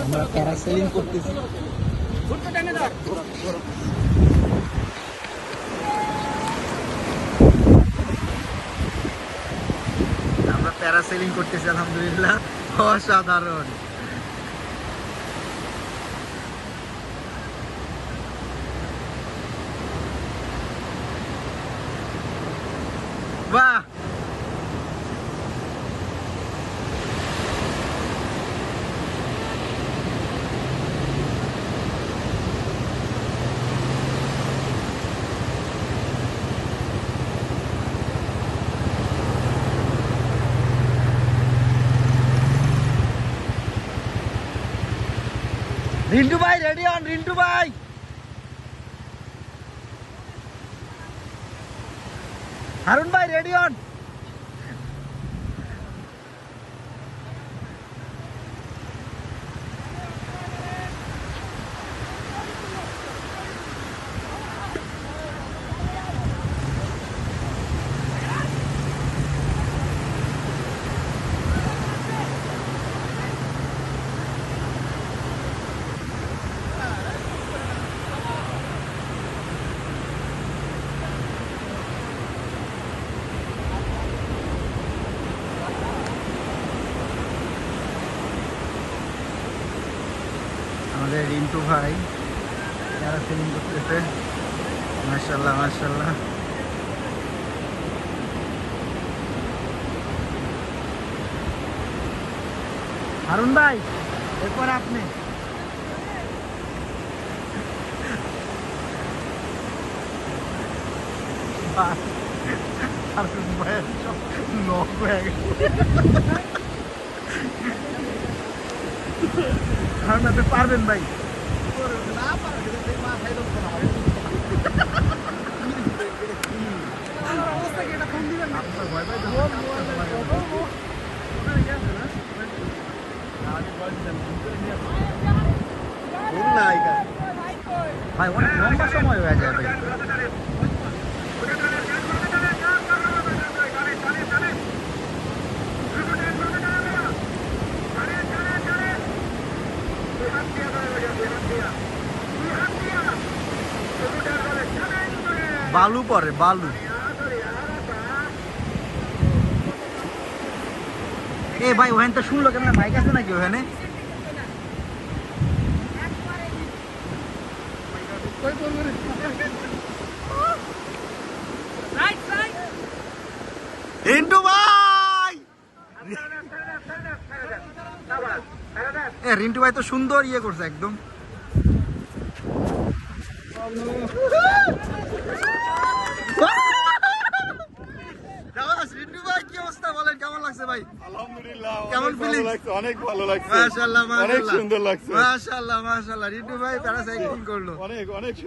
আমরা প্যারাসেলিং করতেছি। আমরা প্যারাসেলিং করতেছি, আলহামদুলিল্লাহ অসাধারণ। বাহ, রিন্টু ভাই রেডি অন, রিন্টু ভাই। হারুন ভাই রেডি অন। আমাদের রিন্টু ভাই প্যারাসেলিং করতেছে, মাশাআল্লাহ মাশাআল্লাহ। হারুন ভাই এরপর আপনি। হারুন ভাই সব নক হয়ে গেছে। হারুন আপনি পারবেন ভাই। না পারবেন মাথায় লোক না হয়। অবস্থা কি এটা ফোন দিবেন না? আপনার ভয় পাই তো। ভাই অনেক লম্বা সময় হয়ে যায় ভাই। বালু পরে বালু। এ ভাই ওখানে তো শুনলো কেন, মাইক আছে নাকি ওখানে? রিন্টু ভাই, রিন্টু ভাই তো সুন্দর ইয়ে করছে একদম। রিন্টু ভাই কি অবস্থা বলেন, কেমন লাগছে ভাই? আলহামদুলিল্লাহ, কেমন ফিলিং? অনেক ভালো লাগছে, মাশাআল্লাহ অনেক সুন্দর লাগছে। মাশাআল্লাহ মাশাআল্লাহ। রিন্টু ভাই প্যারাসাইক্লিং করলো, অনেক অনেক